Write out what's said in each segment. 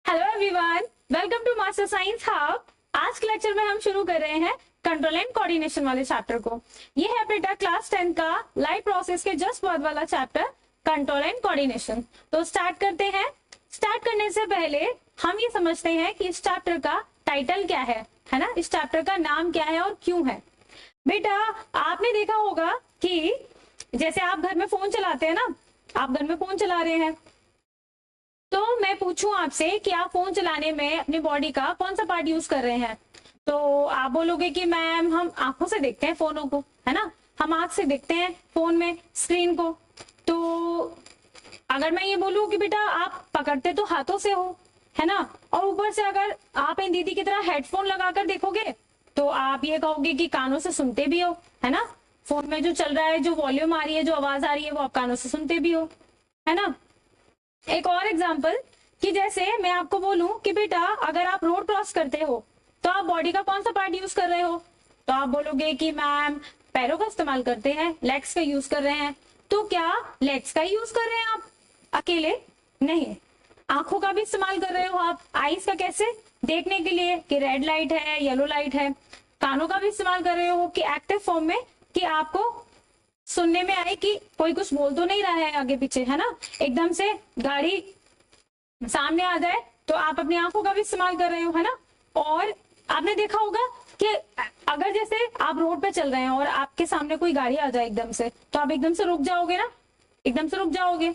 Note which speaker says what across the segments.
Speaker 1: Hello everyone, welcome to master science hub. आज के लेक्चर में हम शुरू कर रहे हैं कंट्रोल एंड कोऑर्डिनेशन वाले चैप्टर को। ये है बेटा क्लास 10 का लाइव प्रोसेस के जस्ट बाद वाला चैप्टर कंट्रोल एंड कोऑर्डिनेशन। तो स्टार्ट करते हैं। स्टार्ट करने से पहले हम ये समझते हैं कि इस चैप्टर का टाइटल क्या है ना, इस चैप्टर का नाम क्या है और क्यों है। बेटा आपने देखा होगा कि जैसे आप घर में फोन चलाते हैं ना, आप घर में फोन चला रहे हैं तो मैं पूछूं आपसे कि आप फोन चलाने में अपनी बॉडी का कौन सा पार्ट यूज कर रहे हैं, तो आप बोलोगे कि मैम हम आंखों से देखते हैं फोनों को, है ना, हम आंख से देखते हैं फोन में स्क्रीन को। तो अगर मैं ये बोलूं कि बेटा आप पकड़ते तो हाथों से हो, है ना, और ऊपर से अगर आप इन दीदी की तरह हेडफोन लगाकर देखोगे तो आप ये कहोगे कि कानों से सुनते भी हो, है ना, फोन में जो चल रहा है, जो वॉल्यूम आ रही है, जो आवाज आ रही है, वो आप कानों से सुनते भी हो, है ना। एक और एग्जाम्पल कि जैसे मैं आपको बोलूं कि बेटा अगर आप रोड क्रॉस करते हो तो आप बॉडी का कौन सा पार्ट यूज कर रहे हो, तो आप बोलोगे कि मैम पैरों का इस्तेमाल करते हैं, लेग्स का यूज कर रहे हैं। तो क्या लेग्स का यूज कर रहे हैं आप अकेले? नहीं, आंखों का भी इस्तेमाल कर रहे हो आप। आईज का कैसे? देखने के लिए कि रेड लाइट है, येलो लाइट है। कानों का भी इस्तेमाल कर रहे हो कि एक्टिव फॉर्म में, कि आपको सुनने में आए कि कोई कुछ बोल तो नहीं रहा है आगे पीछे, है ना, एकदम से गाड़ी सामने आ जाए तो आप अपनी आंखों का भी इस्तेमाल कर रहे हो, है ना। और आपने देखा होगा कि अगर जैसे आप रोड पे चल रहे हैं और आपके सामने कोई गाड़ी आ जाए एकदम से, तो आप एकदम से रुक जाओगे ना, एकदम से रुक जाओगे।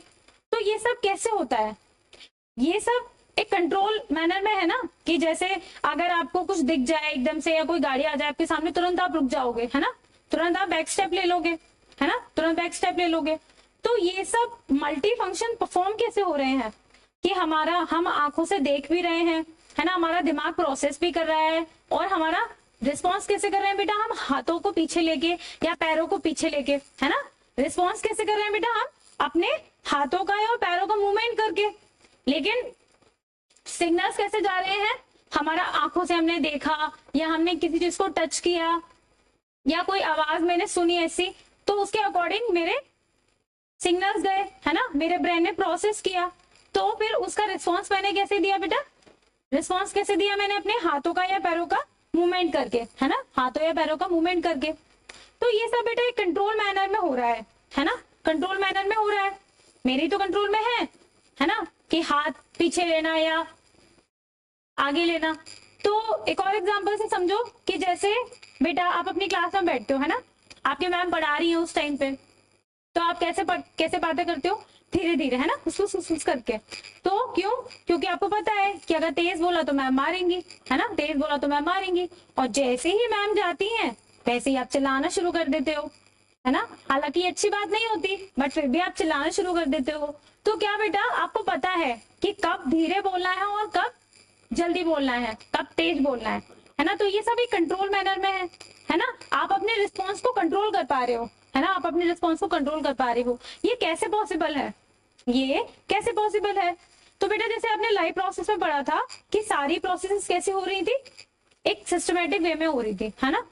Speaker 1: तो ये सब कैसे होता है? ये सब एक कंट्रोल मैनर में है ना, कि जैसे अगर आपको कुछ दिख जाए एकदम से या कोई गाड़ी आ जाए आपके सामने, तुरंत आप रुक जाओगे, है ना, तुरंत आप बैक स्टेप ले लोगे, है ना, तुरंत बैक स्टेप ले लोगे। तो ये सब मल्टी फंक्शन परफॉर्म कैसे हो रहे हैं कि हम आंखों से देख भी रहे हैं, है ना, हमारा दिमाग प्रोसेस भी कर रहा है, और हमारा रिस्पॉन्स कैसे कर रहे हैं बेटा, हम हाथों को पीछे लेके या पैरों को पीछे लेके, है ना, रिस्पॉन्स कैसे कर रहे हैं बेटा, हम अपने हाथों का या पैरों का मूवमेंट करके। लेकिन सिग्नल्स कैसे जा रहे हैं? हमारा आंखों से हमने देखा या हमने किसी चीज को टच किया या कोई आवाज मैंने सुनी ऐसी, तो उसके अकॉर्डिंग मेरे सिग्नल्स गए, है ना, मेरे ब्रेन ने प्रोसेस किया। तो फिर उसका रिस्पॉन्स मैंने कैसे दिया बेटा? रिस्पॉन्स कैसे दिया? मैंने अपने हाथों का या पैरों का मूवमेंट करके, है ना, हाथों या पैरों का मूवमेंट करके। तो ये सब बेटा एक कंट्रोल मैनर में हो रहा है ना, कंट्रोल मैनर में हो रहा है। मेरी तो कंट्रोल में है ना, कि हाथ पीछे लेना या आगे लेना। तो एक और एग्जांपल से समझो कि जैसे बेटा आप अपनी क्लास में बैठते हो, है ना, आपके मैम पढ़ा रही है उस टाइम पे, तो आप कैसे बातें करते हो? धीरे धीरे, है ना, फुस करके। तो क्यों? क्योंकि आपको पता है कि अगर तेज बोला तो मैम मारेंगी, है ना, तेज बोला तो मैम मारेंगी। और जैसे ही मैम जाती हैं वैसे ही आप चिल्लाना शुरू कर देते हो, है ना। हालांकि ये अच्छी बात नहीं होती, बट फिर भी आप चिल्लाना शुरू कर देते हो। तो क्या बेटा आपको पता है कि कब धीरे बोलना है और कब जल्दी बोलना है, कब तेज बोलना है ना। तो ये सब एक कंट्रोल मैनर में है ना। आप अपने रिस्पॉन्स को कंट्रोल कर पा रहे हो, है ना, आप अपने रिस्पॉन्स को कंट्रोल कर पा रहे हो। ये कैसे पॉसिबल है? ये कैसे पॉसिबल है? तो बेटा जैसे आपने लाइव प्रोसेस में पढ़ा था कि सारी प्रोसेस कैसे हो रही थी, एक सिस्टमेटिक वे में हो रही थी, है ना,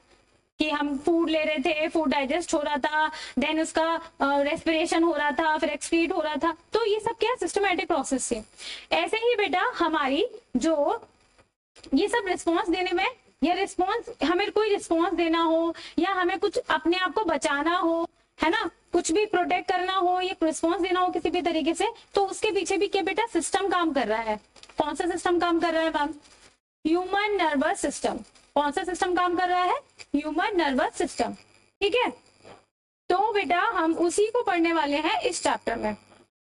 Speaker 1: कि हम फूड ले रहे थे, फूड डाइजेस्ट हो रहा था, देन उसका रेस्पिरेशन हो रहा था, फिर एक्सक्रीट हो रहा था। तो ये सब क्या सिस्टमेटिक प्रोसेस थी। ऐसे ही बेटा हमारी जो ये सब रिस्पॉन्स देने में, या रिस्पॉन्स हमें कोई रिस्पॉन्स देना हो या हमें कुछ अपने आप को बचाना हो, है ना, कुछ भी प्रोटेक्ट करना हो या रिस्पॉन्स देना हो किसी भी तरीके से, तो उसके पीछे भी क्या बेटा सिस्टम काम कर रहा है। कौन सा सिस्टम काम कर रहा है मैम? Human nervous system. कौन सा सिस्टम काम कर रहा है? Human nervous system. ठीक है, तो बेटा हम उसी को पढ़ने वाले हैं इस चैप्टर में,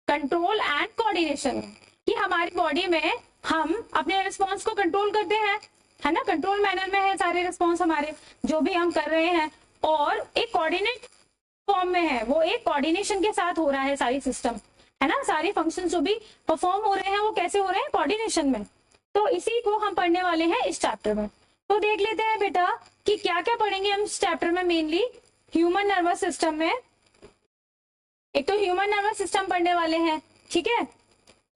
Speaker 1: कंट्रोल एंड कोऑर्डिनेशन में, कि हमारी बॉडी में हम अपने रिस्पॉन्स को कंट्रोल करते हैं, है ना, कंट्रोल मैनर में है सारे रिस्पॉन्स हमारे जो भी हम कर रहे हैं, और एक कोऑर्डिनेट फॉर्म में है, वो एक कोऑर्डिनेशन के साथ हो रहा है सारी सिस्टम, है ना, सारे फंक्शन जो भी परफॉर्म हो रहे हैं वो कैसे हो रहे हैं? कोऑर्डिनेशन में। तो इसी को हम पढ़ने वाले हैं इस चैप्टर में। तो देख लेते हैं बेटा कि क्या क्या पढ़ेंगे हम इस चैप्टर में। मेनली ह्यूमन नर्वस सिस्टम में एक तो ह्यूमन नर्वस सिस्टम पढ़ने वाले हैं, ठीक है,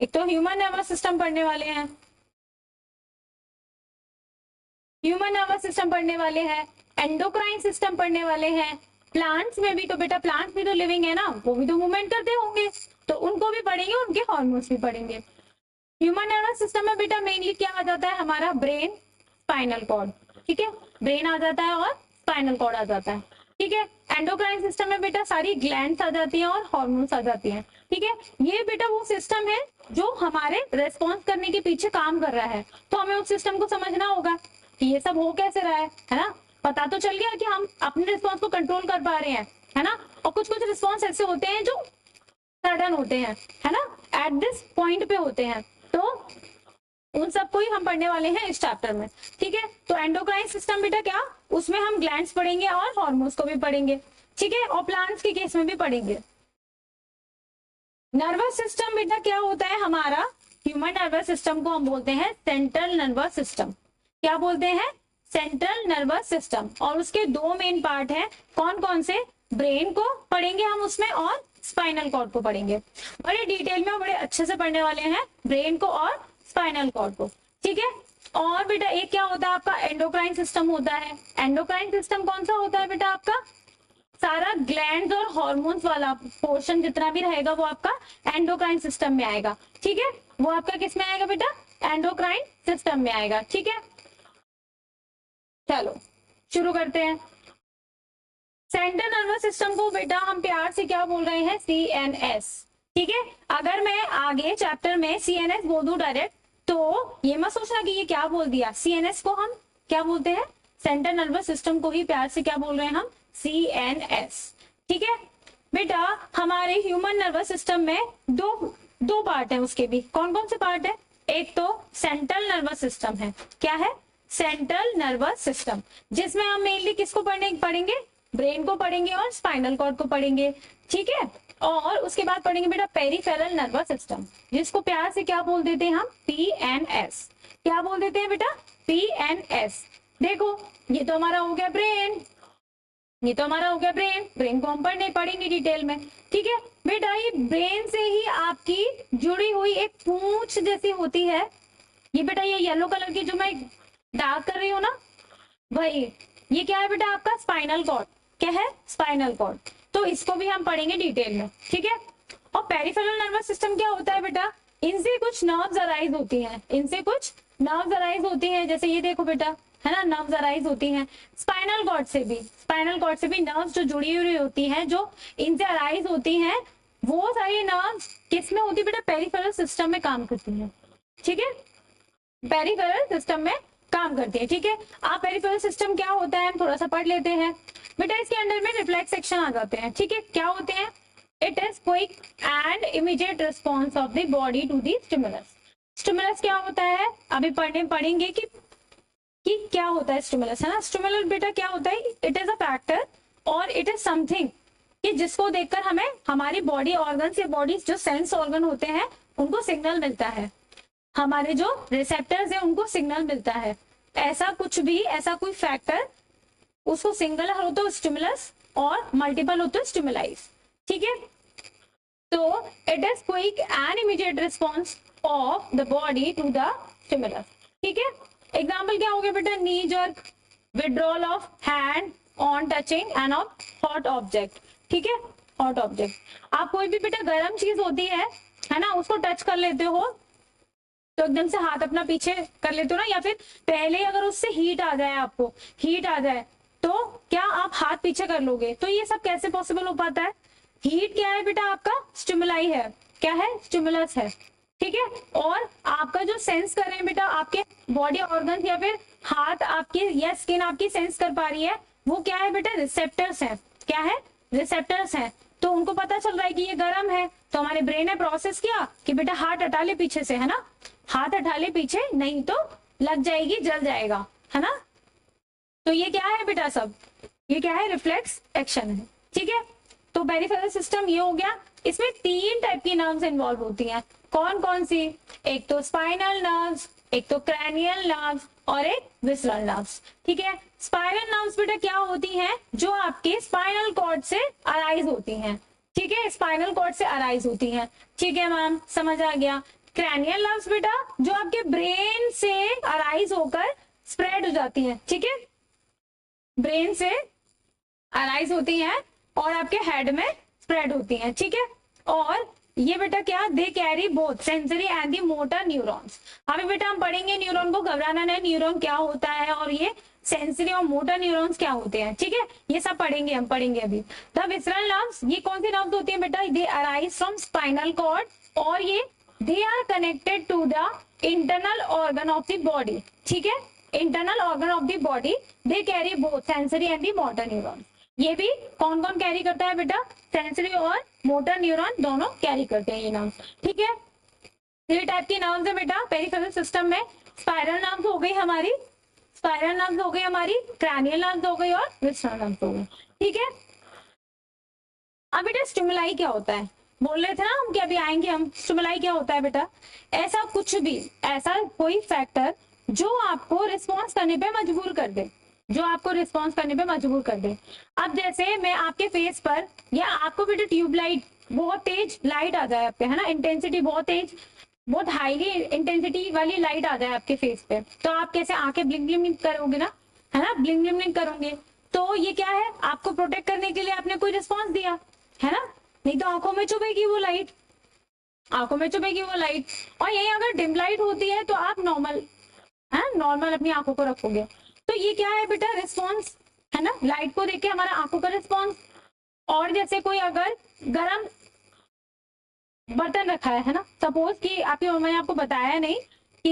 Speaker 1: एक तो ह्यूमन नर्वस सिस्टम पढ़ने वाले हैं, ह्यूमन नर्वस सिस्टम पढ़ने वाले हैं, एंडोक्राइन सिस्टम पढ़ने वाले हैं। प्लांट्स में भी तो बेटा, प्लांट्स भी तो लिविंग है ना, वो भी तो मूवमेंट करते होंगे, तो उनको भी पढ़ेंगे, उनके हॉर्मोन्स भी पढ़ेंगे। ह्यूमन नर्वस सिस्टम में बेटा मेनली क्या आ जाता है हमारा ब्रेन, स्पाइनल कॉर्ड, ठीक है, ब्रेन आ जाता है और स्पाइनल कॉर्ड आ जाता है, ठीक है। एंडोक्राइन सिस्टम में बेटा सारी ग्लैंड्स आ जाती हैं और हार्मोन्स आ जाती हैं, ठीक है। ये बेटा वो सिस्टम है जो हमारे रेस्पॉन्स करने के पीछे काम कर रहा है, तो हमें उस सिस्टम को समझना होगा कि ये सब हो कैसे रहा है ना। पता तो चल गया कि हम अपने रिस्पॉन्स को कंट्रोल कर पा रहे हैं, है ना। और कुछ कुछ रिस्पॉन्स ऐसे होते हैं जो सडन होते हैं, है ना, एट दिस पॉइंट पे होते हैं, तो उन सबको ही हम पढ़ने वाले हैं इस चैप्टर में, ठीक है। तो एंडोक्राइन सिस्टम बेटा क्या, उसमें हम ग्लैंड्स पढ़ेंगे और हार्मोन्स को भी पढ़ेंगे, ठीक है, और प्लांट्स के केस में भी पढ़ेंगे। नर्वस सिस्टम बेटा क्या होता है हमारा, ह्यूमन नर्वस सिस्टम को हम बोलते हैं सेंट्रल नर्वस सिस्टम। क्या बोलते हैं, सेंट्रल नर्वस सिस्टम। और उसके दो मेन पार्ट हैं, कौन कौन से, ब्रेन को पढ़ेंगे हम उसमें और स्पाइनल कॉर्ड को पढ़ेंगे, बड़े डिटेल में बड़े अच्छे से पढ़ने वाले हैं ब्रेन को और स्पाइनल कॉर्ड को, ठीक है। और बेटा एक क्या होता है आपका, एंडोक्राइन सिस्टम होता है। एंडोक्राइन सिस्टम कौन सा होता है बेटा आपका, सारा ग्लैंड्स और हार्मोन्स वाला पोर्शन जितना भी रहेगा वो आपका एंडोक्राइन सिस्टम में आएगा, ठीक है। वो आपका किस में आएगा बेटा, एंडोक्राइन सिस्टम में आएगा, ठीक है। चलो शुरू करते हैं। सेंट्रल नर्वस सिस्टम को बेटा हम प्यार से क्या बोल रहे हैं, CNS, ठीक है। अगर मैं आगे चैप्टर में CNS बोल दूं डायरेक्ट, तो ये मत सोचना कि ये क्या बोल दिया, CNS को हम क्या बोलते हैं, सेंट्रल नर्वस सिस्टम को ही प्यार से क्या बोल रहे हैं हम, CNS, ठीक है। बेटा हमारे ह्यूमन नर्वस सिस्टम में दो पार्ट है, उसके भी कौन कौन से पार्ट है, एक तो सेंट्रल नर्वस सिस्टम है, क्या है, सेंट्रल नर्वस सिस्टम, जिसमें हम मेनली किसको पढ़ेंगे, ब्रेन को पढ़ेंगे और स्पाइनल कॉर्ड को पढ़ेंगे, ठीक है। और उसके बाद पढ़ेंगे बेटा पेरिफेरल नर्वस सिस्टम, जिसको प्यार से क्या बोल देते हैं हम, PNS। क्या बोल देते हैं बेटा, PNS। देखो ये तो हमारा हो गया ब्रेन, ये तो हमारा हो गया ब्रेन को हम पढ़ेंगे डिटेल में, ठीक है। बेटा ये ब्रेन से ही आपकी जुड़ी हुई एक पूंछ जैसी होती है, ये बेटा ये येलो कलर की जो मैं डार्क कर रही हूँ ना, वही, ये क्या है बेटा आपका स्पाइनल कॉर्ड, क्या है, स्पाइनल कॉर्ड। तो इसको भी हम पढ़ेंगे डिटेल में, ठीक है। और पेरिफेरल नर्वस सिस्टम क्या होता है बेटा, इनसे कुछ नर्व्स अराइज होती हैं, इनसे कुछ नर्व्स अराइज होती हैं, जैसे ये देखो बेटा, है ना, नर्व्स अराइज होती हैं। स्पाइनल कॉर्ड से भी नर्व्स जो जुड़ी हुई होती हैं, जो इनसे अराइज होती हैं, वो सारी नर्व्स किस में होती है बेटा, पेरिफेरल सिस्टम में काम करती है, ठीक है, पेरिफेरल सिस्टम में काम करती है, ठीक है। आप पेरिफेरल सिस्टम क्या होता है हम थोड़ा सा पढ़ लेते हैं बेटा। इसके अंदर में रिफ्लेक्स सेक्शन आ जाते हैं, ठीक है। क्या होते हैं, it is quick and immediate response of the body to the stimulus. Stimulus क्या होता है, अभी पढ़ेंगे कि क्या होता है स्टिमुलस, है ना। स्टिमुलस बेटा क्या होता है, इट इज अ फैक्टर और इट इज समथिंग कि जिसको देखकर हमें हमारी बॉडी ऑर्गन्स या बॉडी जो सेंस ऑर्गन होते हैं उनको सिग्नल मिलता है, हमारे जो रिसेप्टर्स है उनको सिग्नल मिलता है। ऐसा कुछ भी, ऐसा कोई फैक्टर, उसको सिंगल हो तो स्टिमुलस और मल्टीपल हो तो स्टिमुलाइज, ठीक है। तो it is quick and immediate response of the body to the stimulus, ठीक है। एग्जाम्पल क्या हो गया बेटा, knee jerk, withdrawal of hand on touching an of hot object, ठीक है, हॉट ऑब्जेक्ट। आप कोई भी बेटा गर्म चीज होती है ना, उसको टच कर लेते हो तो एकदम से हाथ अपना पीछे कर लेते हो ना, या फिर पहले अगर उससे हीट आ जाए, आपको हीट आ जाए तो क्या आप हाथ पीछे कर लोगे, तो ये सब कैसे पॉसिबल हो पाता है, हीट क्या है बेटा आपका, स्टिमुलाई है, क्या है, स्टिमुलस है, ठीक है। और आपका जो सेंस कर रहे हैं बेटा आपके बॉडी ऑर्गन या फिर हाथ आपकी या स्किन आपकी सेंस कर पा रही है, वो क्या है बेटा, रिसेप्टर्स है, क्या है, रिसेप्टर्स है। तो उनको पता चल रहा है कि ये गर्म है, तो हमारे ब्रेन ने प्रोसेस किया कि बेटा हाथ हटा ले पीछे से, है ना, हाथ हटा ले पीछे, नहीं तो लग जाएगी, जल जाएगा, है ना। तो ये क्या है बेटा, सब ये क्या है, रिफ्लेक्स एक्शन है, ठीक है। तो पेरिफेरल सिस्टम ये हो गया, इसमें 3 टाइप की नर्व्स इन्वॉल्व होती हैं, कौन कौन सी, एक तो स्पाइनल नर्व्स, एक तो क्रैनियल नर्व्स और एक विसरल नर्व्स, ठीक है। स्पाइनल नर्व्स बेटा क्या होती हैं, जो आपके स्पाइनल कॉर्ड से अराइज होती हैं, ठीक है, स्पाइनल कॉर्ड से अराइज होती हैं, ठीक है मैम, समझ आ गया। क्रैनियल नर्व्स बेटा जो आपके ब्रेन से अराइज होकर स्प्रेड हो जाती हैं, ठीक है, ब्रेन से अराइज होती हैं और आपके हेड में स्प्रेड होती हैं, ठीक है। और ये बेटा क्या, दे carry both sensory and the motor neurons. अभी बेटा हम पढ़ेंगे न्यूरॉन को, घबराना नहीं, न्यूरॉन क्या होता है और ये सेंसरी और मोटर न्यूरॉन्स क्या होते हैं, ठीक है, ये सब पढ़ेंगे हम, पढ़ेंगे अभी। द विसरल नर्व्स, ये कौन सी नर्व्स होती है बेटा, they arise from spinal cord, और ये they are connected to the internal organ of the body, ठीक है, internal organ of the body, they carry both sensory and the motor neurons. ये भी कौन कौन कैरी करता है बेटा, सेंसरी और मोटर न्यूरॉन दोनों कैरी करते हैं ये नर्व्स, ठीक है। 3 टाइप की नर्व्स है बेटा पेरिफेरल सिस्टम में। स्पाइरल नर्व्स हो गई हमारी, स्पाइरल नर्व्स हो गई हमारी, क्रैनियल नर्व्स हो गई और विसरल नर्व्स हो गई, ठीक है। अब बेटा स्टिमुलाई क्या होता है, बोल रहे थे ना हम कि अभी आएंगे हम, स्टिमुलाई क्या होता है बेटा, ऐसा कुछ भी, ऐसा कोई फैक्टर जो आपको रिस्पॉन्स करने पे मजबूर कर दे, जो आपको रिस्पॉन्स करने पे मजबूर कर दे। अब जैसे मैं आपके फेस पर, या आपको बेटा ट्यूबलाइट, बहुत तेज लाइट आ जाए आपके, है ना, इंटेंसिटी बहुत तेज, बहुत हाईली इंटेंसिटी वाली लाइट आ जाए आपके फेस पे, तो आप कैसे आंखें ब्लिंक ब्लिंक करोगे ना, है ना, ब्लिंक ब्लिंक करोगे, तो ये क्या है, आपको प्रोटेक्ट करने के लिए आपने कोई रिस्पॉन्स दिया, है ना, नहीं तो आंखों में चुभेगी वो लाइट, आंखों में चुभेगी वो लाइट। और यही अगर डिम लाइट होती है तो आप नॉर्मल, है नॉर्मल अपनी आंखों को रखोगे, तो ये क्या है बेटा, रिस्पॉन्स, है ना, लाइट को देख के हमारा आंखों का रिस्पॉन्स। और जैसे कोई अगर गरम बर्तन रखा है ना, सपोज कि आपकी मम्मा ने आपको बताया नहीं कि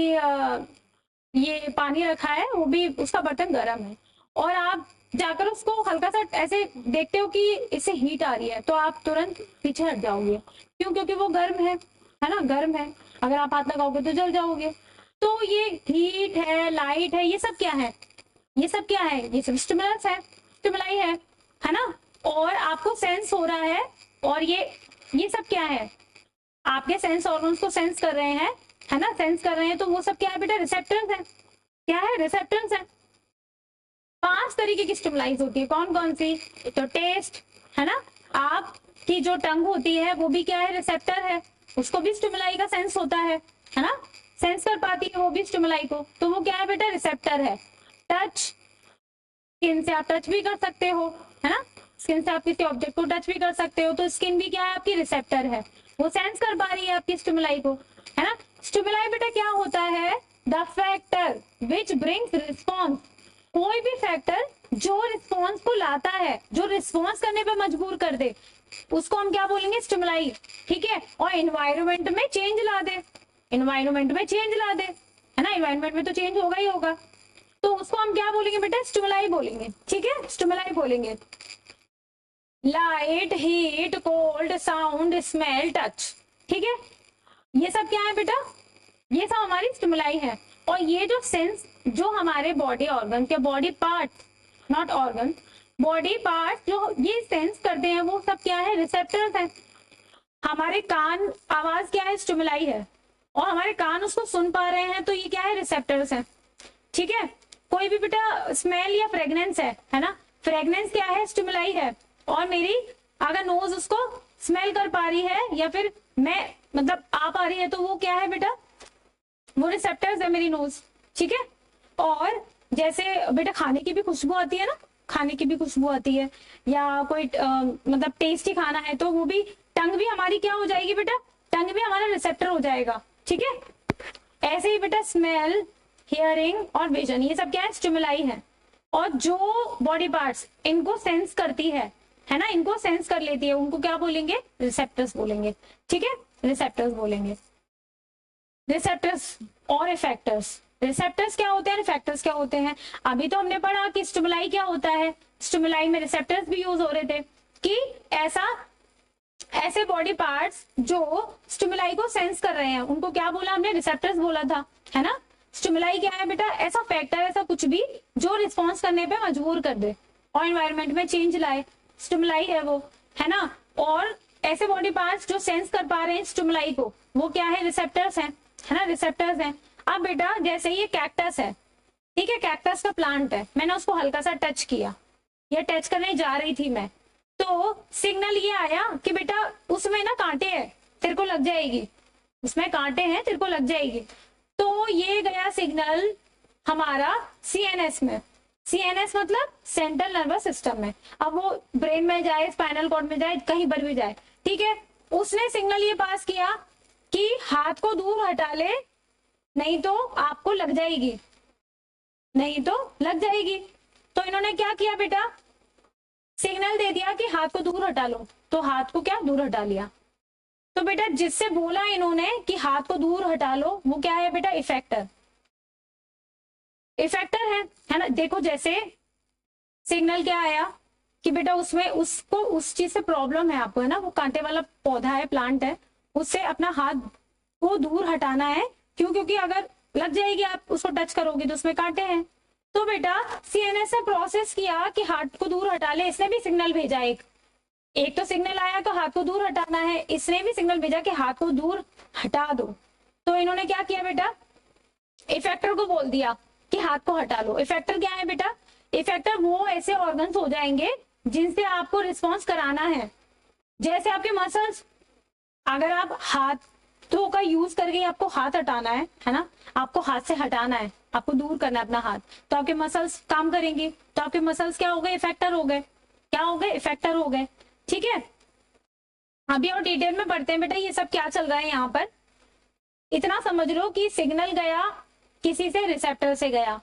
Speaker 1: ये पानी रखा है, वो भी उसका बर्तन गर्म है, और आप जाकर उसको हल्का सा ऐसे देखते हो कि इससे हीट आ रही है, तो आप तुरंत पीछे हट जाओगे, क्यों, क्योंकि वो गर्म है ना, गर्म है, अगर आप हाथ लगाओगे तो जल जाओगे। तो ये हीट है, लाइट है, ये सब क्या है, ये सब क्या है, ये सब स्टिमुलस है, स्टिमुलाई है ना, और आपको सेंस हो रहा है, और ये सब क्या है, आपके सेंस ऑर्गन्स को सेंस कर रहे हैं, है ना, सेंस कर रहे हैं, तो वो सब क्या है बेटा, रिसेप्टर्स है, क्या है, रिसेप्टर्स है। 5 तरीके की स्टिमुलाईज होती है, कौन कौन सी, तो टेस्ट, है ना, आपकी जो टंग होती है वो भी क्या है, रिसेप्टर है, उसको भी स्टिमुलाई का सेंस होता है ना, सेंस कर पाती है वो भी स्टिमुलाई को, तो वो क्या है बेटा, रिसेप्टर है। टच, स्किन से आप टच भी कर सकते हो, है ना, स्किन से आप किसी ऑब्जेक्ट को टच भी कर सकते हो, तो स्किन भी क्या है, आपकी रिसेप्टर है, वो सेंस कर पा रही है आपकी स्टिमुलाई को, है ना। स्टिमुलाई बेटा क्या होता है, the factor which brings response, कोई भी फैक्टर जो रिस्पॉन्स को लाता है, जो रिस्पॉन्स करने पे मजबूर कर दे, उसको हम क्या बोलेंगे, स्टिमुलाई, ठीक है। और एनवायरमेंट में चेंज ला दे, एनवायरमेंट में चेंज ला दे, है ना, एनवायरमेंट में तो चेंज होगा ही होगा, तो उसको हम क्या बोलेंगे बेटा, स्टिमुलाई बोलेंगे, ठीक है, स्टिमुलाई बोलेंगे। Light, heat, cold, sound, smell, touch, ठीक है, ये सब क्या है बेटा, ये सब हमारी स्टिमुलाई है। और ये जो सेंस, जो हमारे बॉडी ऑर्गन के, body part, not organ, body part जो ये सेंस करते हैं, वो सब क्या है, रिसेप्टर्स हैं। हमारे कान, आवाज क्या है, स्टिमुलाई है, और हमारे कान उसको सुन पा रहे हैं, तो ये क्या है, रिसेप्टर्स हैं, ठीक है। कोई भी बेटा स्मेल या फ्रेग्रेंस है ना, फ्रेग्रेंस क्या है, स्टिमुलाई है, और मेरी अगर नोज उसको स्मेल कर पा रही है, या फिर मैं मतलब आ पा रही है, तो वो क्या है बेटा, वो रिसेप्टर्स है मेरी नोज, ठीक है। और जैसे बेटा खाने की भी खुशबू आती है ना, खाने की भी खुशबू आती है, या कोई मतलब टेस्टी खाना है, तो वो भी टंग भी हमारी क्या हो जाएगी बेटा, टंग भी हमारा रिसेप्टर हो जाएगा, ठीक है। ऐसे ही बेटा स्मेल, हियरिंग और विजन, ये सब क्या है, स्टिमुलाई है। और जो बॉडी पार्ट्स इनको सेंस करती है ना, इनको सेंस कर लेती है, उनको क्या बोलेंगे, रिसेप्टर्स बोलेंगे, ठीक है, रिसेप्टर्स बोलेंगे। रिसेप्टर्स और इफेक्टर्स, रिसेप्टर्स क्या होते हैं, इफेक्टर्स क्या होते हैं। अभी तो हमने पढ़ा कि स्टिमुलाई क्या होता है, स्टिमुलाई में रिसेप्टर्स भी यूज हो रहे थे, कि ऐसे बॉडी पार्ट्स जो स्टिमुलाई को सेंस कर रहे हैं, उनको क्या बोला हमने, रिसेप्टर्स बोला था, है ना। स्टिमुलाई क्या है बेटा, ऐसा फैक्टर, ऐसा कुछ भी जो रिस्पॉन्स करने पे मजबूर कर दे और एनवायरनमेंट में चेंज लाए, स्टिमुलाई है वो, है ना। और ऐसे बॉडी पार्ट्स जो सेंस कर पा रहे हैं स्टिमुलाई को, वो क्या है, रिसेप्टर्स हैं, है ना, रिसेप्टर्स हैं। अब बेटा जैसे ये कैक्टस है, ठीक है, कैक्टस का प्लांट है, मैंने उसको हल्का सा टच किया, ये टच करने जा रही थी मैं, तो सिग्नल ये आया कि बेटा उसमें ना कांटे हैं, तेरे को लग जाएगी, उसमें कांटे हैं, तेरे को लग जाएगी। तो ये गया सिग्नल हमारा सीएनएस में, सीएनएस मतलब सेंट्रल नर्वस सिस्टम में। अब वो ब्रेन में जाए, स्पाइनल कॉर्ड में जाए, कहीं पर भी जाए, ठीक है, उसने सिग्नल ये पास किया कि हाथ को दूर हटा ले, नहीं तो आपको लग जाएगी, नहीं तो लग जाएगी। तो इन्होंने क्या किया बेटा, सिग्नल दे दिया कि हाथ को दूर हटा लो, तो हाथ को क्या दूर हटा लिया। तो बेटा जिससे बोला इन्होंने कि हाथ को दूर हटा लो, वो क्या है बेटा, इफेक्टर। इफेक्टर है ना। देखो जैसे सिग्नल क्या आया कि बेटा उसमें उसको उस चीज से प्रॉब्लम है आपको, है ना, वो कांटे वाला पौधा है, प्लांट है, उससे अपना हाथ को दूर हटाना है। क्यों? क्योंकि अगर लग जाएगी, आप उसको टच करोगे तो उसमें कांटे हैं। तो बेटा सीएनएस ने प्रोसेस किया कि हाथ को दूर हटा ले, इसने भी सिग्नल भेजा, एक तो सिग्नल आया कि हाथ को दूर हटाना है, इसने भी सिग्नल भेजा कि हाथ को दूर हटा दो। तो इन्होंने क्या किया बेटा, इफेक्टर को बोल दिया कि हाथ को हटा लो। इफेक्टर क्या है बेटा, इफेक्टर वो ऐसे ऑर्गन्स हो जाएंगे जिनसे आपको रिस्पॉन्स कराना है। जैसे आपके मसल्स, अगर आप हाथों का यूज करके आपको हाथ हटाना है ना, आपको हाथ से हटाना है, आपको दूर करना है अपना हाथ, तो आपके मसल्स काम करेंगे। तो आपके मसल्स क्या हो गए, इफेक्टर हो गए। क्या हो गए, इफेक्टर हो गए। ठीक है, अभी और डिटेल में पढ़ते हैं बेटा ये सब क्या चल रहा है यहाँ पर। इतना समझ लो कि सिग्नल गया किसी से, रिसेप्टर से गया,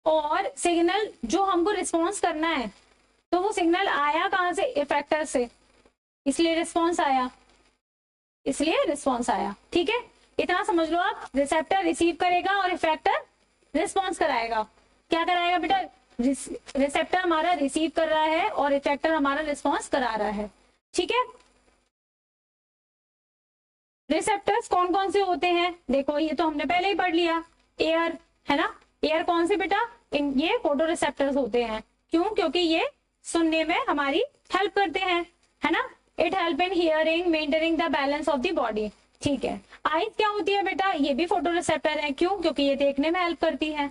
Speaker 1: और सिग्नल जो हमको रिस्पॉन्स करना है, तो वो सिग्नल आया कहां से, इफेक्टर से, इसलिए रिस्पॉन्स आया, इसलिए रिस्पॉन्स आया। ठीक है, इतना समझ लो आप। रिसेप्टर रिसीव करेगा और इफेक्टर रिस्पॉन्स कराएगा। क्या कराएगा बेटा, रिसेप्टर हमारा रिसीव कर रहा है और इफेक्टर हमारा रिस्पॉन्स करा रहा है। ठीक है, रिसेप्टर्स कौन कौन से होते हैं, देखो ये तो हमने पहले ही पढ़ लिया। एयर, है ना, एयर कौन से बेटा, ये फोटो रिसेप्टर्स होते हैं। क्यों? क्योंकि ये सुनने में हमारी हेल्प करते हैं, है ना। It help in hearing, maintaining the balance of the body. ठीक है, आईज क्या होती है बेटा, ये भी फोटो रिसेप्टर है। क्यों? क्योंकि ये देखने में हेल्प करती है।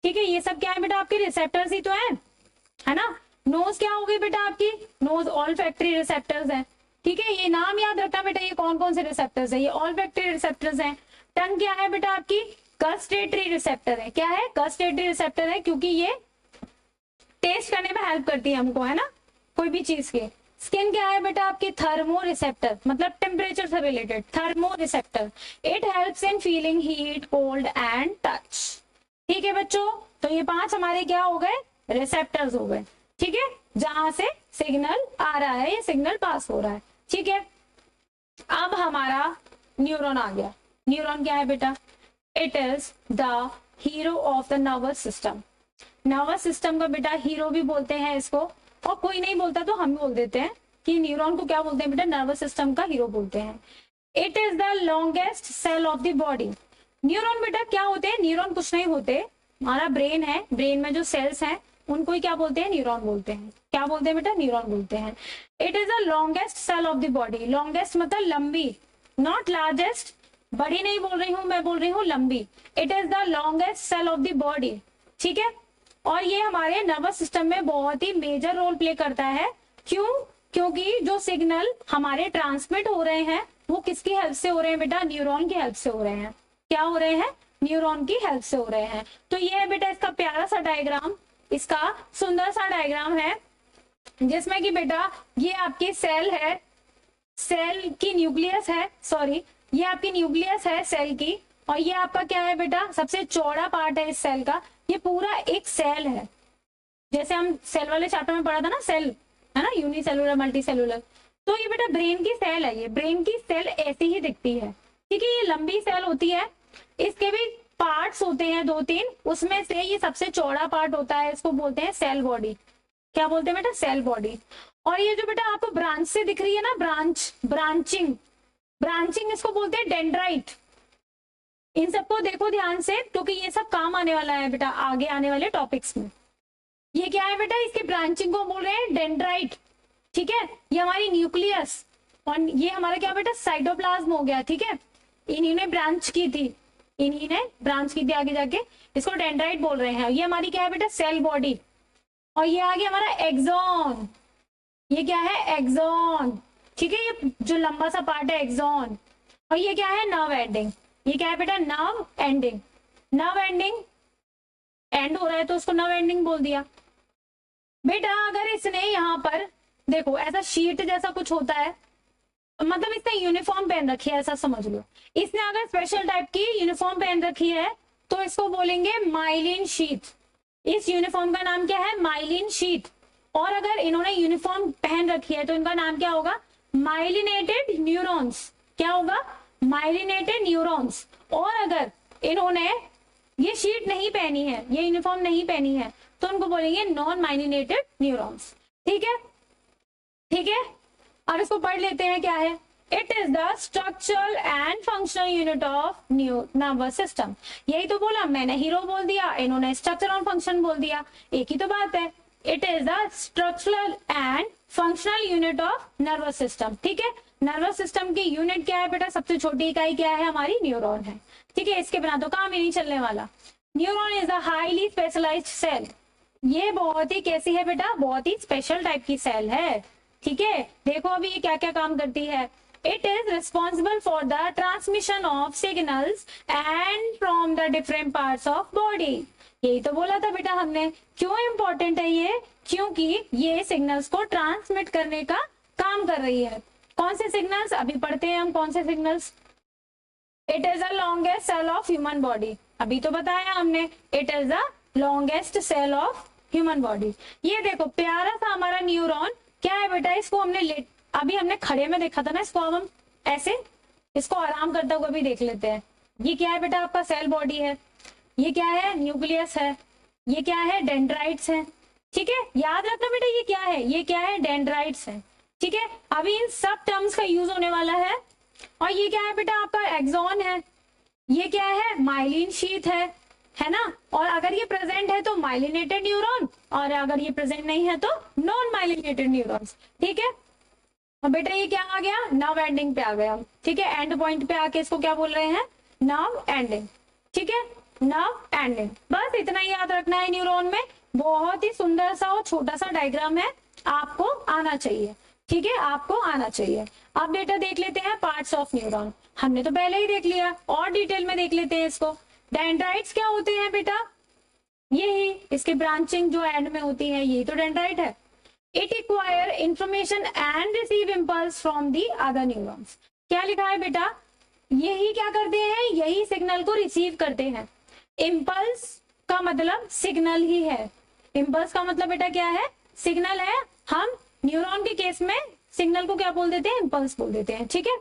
Speaker 1: ठीक है, ये सब क्या है बेटा, आपके रिसेप्टर्स ही तो है ना। नोज क्या होगी बेटा आपकी, नोज ऑल फैक्ट्री रिसेप्टर्स है। ठीक है, ये नाम याद रखना बेटा, ये कौन कौन से रिसेप्टर्स है, ये ऑल फैक्ट्री रिसेप्टर्स हैं। टंग क्या है बेटा आपकी, गस्टेटरी रिसेप्टर है। क्या है, गस्टेटरी रिसेप्टर है, क्योंकि ये टेस्ट करने में हेल्प करती है हमको, है ना, कोई भी चीज के। स्किन क्या है बेटा आपकी, थर्मो रिसेप्टर, मतलब टेम्परेचर से related, thermo receptor. It helps in feeling heat, cold and touch. ठीक है बच्चों, तो ये 5 हमारे क्या हो गए, रिसेप्टर्स हो गए। ठीक है, जहां से सिग्नल आ रहा है, ये सिग्नल पास हो रहा है। ठीक है, अब हमारा न्यूरॉन आ गया। न्यूरॉन क्या है बेटा, it is the hero of the nervous system. Nervous system का बेटा हीरो भी बोलते हैं इसको, और कोई नहीं बोलता तो हम बोल देते हैं कि न्यूरॉन को क्या बोलते हैं बेटा, नर्वस सिस्टम का हीरो बोलते हैं। It is the longest cell of the body. Neuron बेटा क्या होते हैं, न्यूरॉन कुछ नहीं होते, हमारा ब्रेन है, ब्रेन में जो सेल्स हैं उनको ही क्या बोलते हैं, न्यूरॉन बोलते हैं। क्या बोलते हैं बेटा, न्यूरॉन बोलते हैं। It is the longest cell of the body. Longest मतलब लंबी, नॉट लार्जेस्ट, बड़ी नहीं बोल रही हूं मैं, बोल रही हूँ लंबी। It is the longest cell of the body. ठीक है, और ये हमारे नर्वस सिस्टम में बहुत ही मेजर रोल प्ले करता है। क्यों? क्योंकि जो सिग्नल हमारे ट्रांसमिट हो रहे हैं वो किसकी हेल्प से हो रहे हैं बेटा, न्यूरॉन की हेल्प से हो रहे हैं। क्या हो रहे हैं, न्यूरॉन की हेल्प से हो रहे हैं। तो ये है बेटा इसका प्यारा सा डायग्राम, इसका सुंदर सा डायग्राम है, जिसमें कि बेटा ये आपकी सेल है, सेल की न्यूक्लियस है, सॉरी ये आपकी न्यूक्लियस है सेल की, और ये आपका क्या है बेटा, सबसे चौड़ा पार्ट है इस सेल का। ये पूरा एक सेल है, जैसे हम सेल वाले चैप्टर में पढ़ा था ना, सेल है ना, यूनिसेलुलर, मल्टी सेलुलर। तो ये बेटा ब्रेन की सेल है, ये ब्रेन की सेल ऐसी ही दिखती है। ठीक है, ये लंबी सेल होती है, इसके भी पार्ट्स होते हैं 2-3, उसमें से ये सबसे चौड़ा पार्ट होता है, इसको बोलते हैं सेल बॉडी। क्या बोलते हैं बेटा, सेल बॉडी। और ये जो बेटा आपको ब्रांच से दिख रही है ना, ब्रांच, ब्रांचिंग, ब्रांचिंग इसको बोलते हैं डेंड्राइट। इन सबको देखो ध्यान से, क्योंकि ये सब काम आने वाला है बेटा आगे आने वाले टॉपिक्स में। ये क्या है बेटा, इसकी ब्रांचिंग को बोल रहे हैं डेंड्राइट। ठीक है, ये हमारी न्यूक्लियस, और ये हमारा क्या बेटा, साइटोप्लाज्म हो गया। ठीक है, इन्हीं ने ब्रांच की थी, इन्हीं ने ब्रांच की थी आगे जाके, इसको डेंड्राइट बोल रहे हैं। ये हमारी क्या है बेटा, सेल बॉडी। और ये आगे हमारा एक्सॉन, ये क्या है, एक्सॉन। ठीक है, ये जो लंबा सा पार्ट है एक्सॉन। और ये क्या है, नर्व एंडिंग। ये क्या है बेटा, nerve ending. Nerve ending and हो रहा है तो उसको नर्व एंडिंग बोल दिया। बेटा अगर इसने यहाँ पर देखो ऐसा शीट जैसा कुछ होता है, मतलब इसने यूनिफॉर्म पहन रखी है, ऐसा समझ लो। इसने अगर स्पेशल टाइप की यूनिफॉर्म पहन रखी है तो इसको बोलेंगे माइलिन शीथ। इस यूनिफॉर्म का नाम क्या है? Myelin sheath. और अगर इन्होंने यूनिफॉर्म पहन रखी है तो इनका नाम क्या होगा? Myelinated neurons. क्या होगा? Myelinated neurons. और अगर इन्होंने ये शीट नहीं पहनी है, ये यूनिफॉर्म नहीं पहनी है, तो उनको बोलेंगे नॉन माइलिनेटेड न्यूरॉन्स। ठीक है, ठीक है। अब इसको पढ़ लेते हैं, क्या है? It is the structural and functional unit of nervous system. यही तो बोला मैंने, हीरो बोल दिया, इन्होंने स्ट्रक्चर और फंक्शन बोल दिया, एक ही तो बात है। It is the structural and functional unit of nervous system. ठीक है, नर्वस सिस्टम की यूनिट क्या है बेटा? सबसे छोटी इकाई क्या है? हमारी न्यूरॉन है। ठीक है, इसके बिना तो काम ही नहीं चलने वाला। Neuron is a highly specialised cell. ये बहुत ही कैसी है बेटा? बहुत ही स्पेशल टाइप की सेल है। ठीक है, देखो अभी ये क्या क्या काम करती है। It is responsible for the transmission of signals and from the different parts of body. यही तो बोला था बेटा हमने। क्यों इंपॉर्टेंट है ये? क्योंकि ये सिग्नल्स को ट्रांसमिट करने का काम कर रही है। कौन से सिग्नल्स? अभी पढ़ते हैं हम कौन से signals. It is the longest cell of human body. अभी तो बताया हमने, it is the longest cell of human body. ये देखो प्यारा सा हमारा न्यूरॉन क्या है बेटा? इसको हमने अभी हमने खड़े में देखा था ना, इसको अब हम ऐसे इसको आराम करता हुआ भी देख लेते हैं। ये क्या है बेटा? आपका सेल बॉडी है। ये क्या है? न्यूक्लियस है। ये क्या है? डेंड्राइट्स है। ठीक है, याद रखना बेटा ये क्या है? ये क्या है? डेंड्राइट्स है। ठीक है, अभी इन सब टर्म्स का यूज होने वाला है। और ये क्या है बेटा? आपका एक्सॉन है। ये क्या है? माइलिन शीथ है ना। और अगर ये प्रेजेंट है तो माइलिनेटेड न्यूरॉन, और अगर ये प्रेजेंट नहीं है तो नॉन माइलिनेटेड न्यूरॉन्स। ठीक है, और बेटा ये क्या आ गया? नर्व एंडिंग पे आ गया। ठीक है, एंड पॉइंट पे आके इसको क्या बोल रहे हैं? Nerve ending. ठीक है, नर्व एंडिंग। बस इतना ही याद रखना है। न्यूरॉन में बहुत ही सुंदर सा और छोटा सा डायग्राम है, आपको आना चाहिए। ठीक है, आपको आना चाहिए। अब बेटा देख लेते हैं पार्ट्स ऑफ न्यूरॉन। हमने तो पहले ही देख लिया, और डिटेल में देख लेते हैं इसको। डेंड्राइट्स क्या होते हैं बेटा? यही इसके ब्रांचिंग जो एंड में होती है, यही तो डेंड्राइट है। It acquire information and receive impulse from the other neurons. क्या लिखा है बेटा? यही क्या करते हैं? यही सिग्नल को रिसीव करते हैं। इम्पल्स का मतलब सिग्नल ही है। इम्पल्स का मतलब बेटा क्या है? सिग्नल है। हम न्यूरॉन के केस में सिग्नल को क्या बोल देते हैं? इम्पल्स बोल देते हैं। ठीक है,